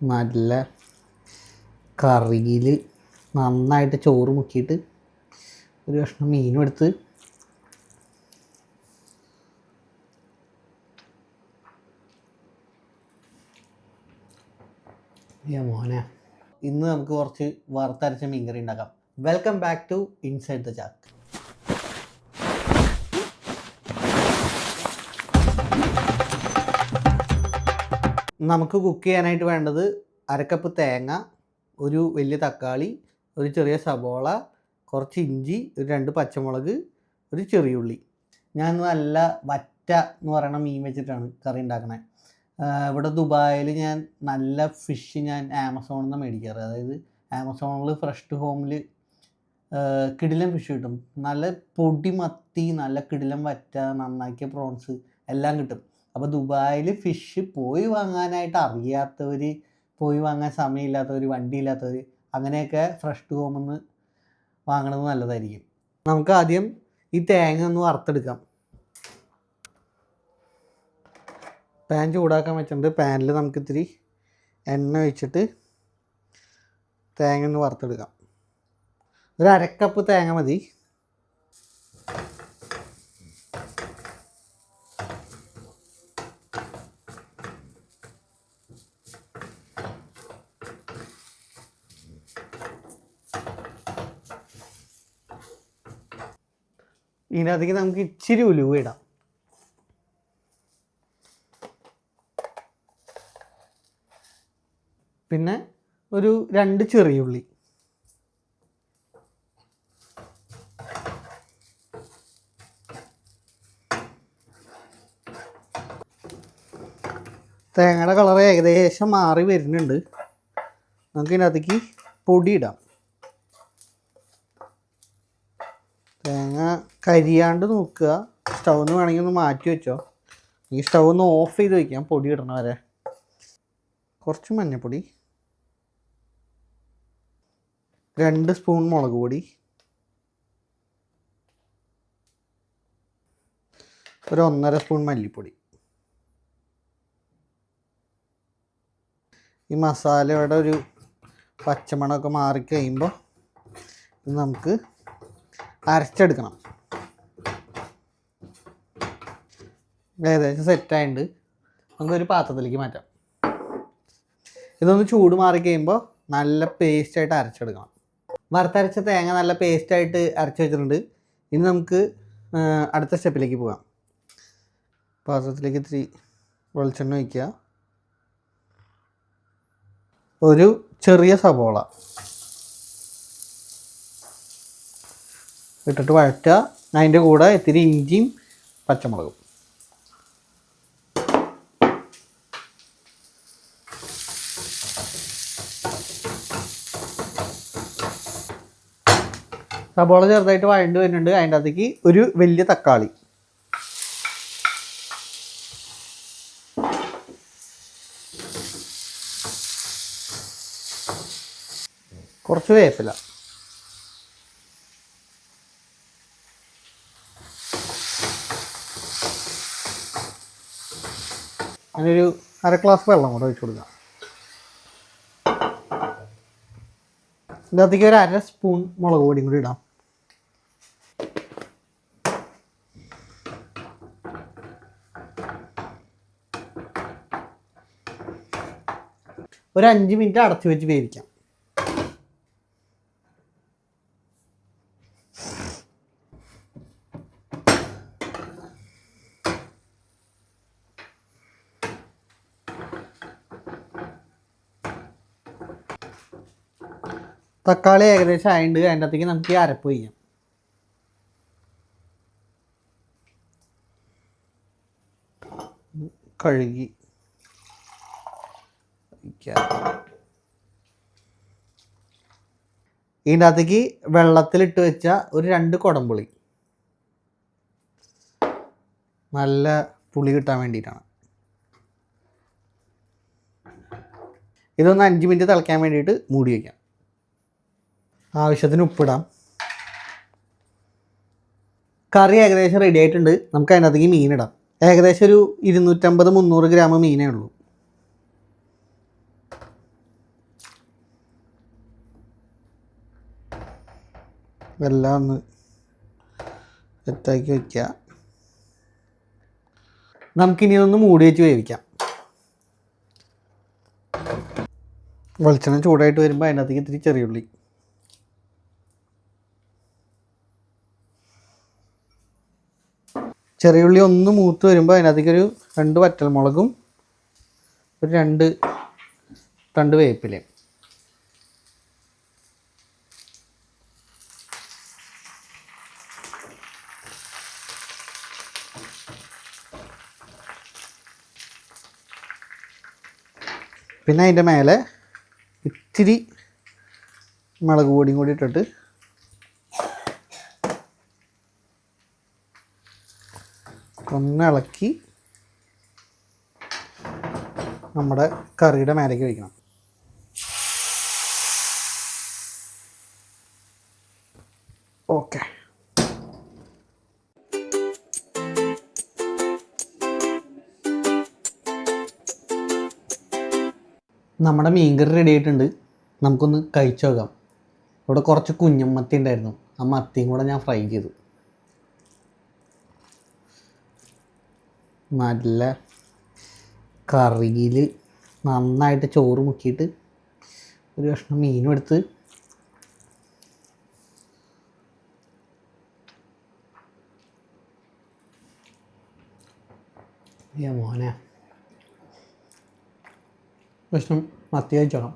നല്ല കറിയിൽ നന്നായിട്ട് ചോറ് മുക്കിയിട്ട് ഒരു കഷ്ണം മീനും എടുത്ത് മോനെ ഇന്ന് നമുക്ക് കുറച്ച് വറുത്തരച്ച മീൻകറി ഉണ്ടാക്കാം. Welcome back to inside the ചാക്ക്. നമുക്ക് കുക്ക് ചെയ്യാനായിട്ട് വേണ്ടത് അരക്കപ്പ് തേങ്ങ, ഒരു വലിയ തക്കാളി, ഒരു ചെറിയ സബോള, കുറച്ച് ഇഞ്ചി, ഒരു 2 പച്ചമുളക്, ഒരു ചെറിയ ഉള്ളി. ഞാൻ നല്ല വറ്റ എന്ന് പറയുന്ന മീൻ വെച്ചിട്ടാണ് കറി ഉണ്ടാക്കണേ. ഇവിടെ ദുബായിൽ ഞാൻ നല്ല ഫിഷ് ഞാൻ ആമസോണിൽ നിന്ന് മേടിക്കാറ്. അതായത് ആമസോണിൽ ഫ്രഷ് ടു ഹോമിൽ കിടിലൻ ഫിഷ് കിട്ടും. നല്ല പൊടി മത്തി, നല്ല കിടിലൻ വറ്റ, നന്നാക്കിയ പ്രോൺസ് എല്ലാം കിട്ടും. അപ്പോൾ ദുബായിൽ ഫിഷ് പോയി വാങ്ങാനായിട്ട് അറിയാത്തവർ, പോയി വാങ്ങാൻ സമയമില്ലാത്തവർ, വണ്ടിയില്ലാത്തവർ, അങ്ങനെയൊക്കെ ഫ്രഷ് ടു ഹോമിൽ നിന്ന് വാങ്ങണത് നല്ലതായിരിക്കും. നമുക്ക് ആദ്യം ഈ തേങ്ങ ഒന്ന് വറുത്തെടുക്കാം. പാൻ ചൂടാക്കാൻ വെച്ചിട്ടുണ്ട്. പാനിൽ നമുക്ക് ഇത്തിരി എണ്ണ ഒഴിച്ചിട്ട് തേങ്ങ ഒന്ന് വറുത്തെടുക്കാം. ഒരു അരക്കപ്പ് തേങ്ങ മതി. ഇതിനകത്തേക്ക് നമുക്ക് ഇച്ചിരി ഉലുവ ഇടാം. പിന്നെ ഒരു 2 ചെറിയ ഉള്ളി. തേങ്ങയുടെ കളർ ഏകദേശം മാറി വരുന്നുണ്ട്. നമുക്ക് ഇതിനകത്തേക്ക് പൊടി ഇടാം. തേങ്ങ കരിയാണ്ട് നോക്കുക. സ്റ്റൗന്ന് വേണമെങ്കിൽ ഒന്ന് മാറ്റി വെച്ചോ. ഈ സ്റ്റൗ ഒന്ന് ഓഫ് ചെയ്ത് വയ്ക്കാം പൊടി ഇടണ വരെ. കുറച്ച് മഞ്ഞൾപ്പൊടി, 2 സ്പൂൺ മുളക് പൊടി, ഒരു 1.5 സ്പൂൺ മല്ലിപ്പൊടി. ഈ മസാലയുടെ ഒരു പച്ചമണമൊക്കെ മാറിക്കഴിയുമ്പോൾ ഇത് നമുക്ക് അരച്ചെടുക്കണം. ഏകദേശം സെറ്റായിട്ടുണ്ട്. നമുക്കൊരു പാത്രത്തിലേക്ക് മാറ്റാം. ഇതൊന്ന് ചൂട് മാറിക്കഴിയുമ്പോൾ നല്ല പേസ്റ്റായിട്ട് അരച്ചെടുക്കണം. വറുത്തരച്ച തേങ്ങ നല്ല പേസ്റ്റായിട്ട് അരച്ച് വെച്ചിട്ടുണ്ട്. ഇനി നമുക്ക് അടുത്ത സ്റ്റെപ്പിലേക്ക് പോകാം. പാത്രത്തിലേക്ക് ഇത്തിരി വെളിച്ചെണ്ണ ഒഴിക്കുക. ഒരു ചെറിയ സബോള ഇട്ടിട്ട് വഴറ്റുക. അതിൻ്റെ കൂടെ ഇത്തിരി ഇഞ്ചിയും പച്ചമുളകും. സബോള ചെറുതായിട്ട് വഴണ്ട് വരുന്നുണ്ട്. അതിൻ്റെ അകത്തേക്ക് ഒരു വലിയ തക്കാളി, കുറച്ച് വേപ്പില, അതിനൊരു 1/2 ഗ്ലാസ് വെള്ളം കൂടെ ഒഴിച്ചു കൊടുക്കാം. ഇതിനകത്തേക്ക് ഒരു 1/2 സ്പൂൺ മുളക് പൊടിയും കൂടി ഇടാം. ഒരു 5 മിനിറ്റ് അടച്ചു വെച്ച് വേവിക്കാം. തക്കാളി ഏകദേശം ആയിട്ടുണ്ട്. അതിൻ്റെ അകത്തേക്ക് നമുക്ക് ഈ അരപ്പ് ചെയ്യാം. കഴുകി ഇതിൻ്റെ അകത്തേക്ക് വെള്ളത്തിലിട്ട് വെച്ച ഒരു 2 കുടംപുളി, നല്ല പുളി കിട്ടാൻ വേണ്ടിയിട്ടാണ്. ഇതൊന്ന് 5 മിനിറ്റ് തിളയ്ക്കാൻ വേണ്ടിയിട്ട് മൂടി വയ്ക്കാം. ആവശ്യത്തിന് ഉപ്പിടാം. കറി ഏകദേശം റെഡി ആയിട്ടുണ്ട്. നമുക്ക് അതിനകത്തേക്ക് മീനിടാം. ഏകദേശം ഒരു 250-300 ഗ്രാം മീനേ ഉള്ളൂ. എല്ലാം ഒന്ന് സെറ്റാക്കി വയ്ക്കുക. നമുക്കിനി ഒന്ന് മൂടി വെച്ച് വേവിക്കാം. വെളിച്ചെണ്ണ ചൂടായിട്ട് വരുമ്പോൾ അതിനകത്തേക്ക് ഇത്തിരി ചെറിയുള്ളി, ചെറിയുള്ളി ഒന്ന് മൂത്ത് വരുമ്പോൾ അതിനകത്തേക്കൊരു 2 വറ്റൽമുളകും ഒരു 2 വേപ്പിലയും. പിന്നെ അതിൻ്റെ മേലെ ഇത്തിരി മുളക് പൊടിയും കൂടി ഇട്ടിട്ട് ഒന്ന് ഇളക്കി നമ്മുടെ കറിയുടെ മേലേക്ക് വയ്ക്കണം. ഓക്കെ, നമ്മുടെ മീൻകറി റെഡി ആയിട്ടുണ്ട്. നമുക്കൊന്ന് കഴിച്ചു നോക്കാം. ഇവിടെ കുറച്ച് കുഞ്ഞമ്മത്തി ഉണ്ടായിരുന്നു, ആ മത്തിയും കൂടെ ഞാൻ ഫ്രൈ ചെയ്തു. നല്ല കറിയിൽ നന്നായിട്ട് ചോറ് മുക്കിയിട്ട് ഒരു കഷ്ണം മീനും എടുത്ത് മോനെ കഷ്ണം മത്തി കഴിച്ചോളാം.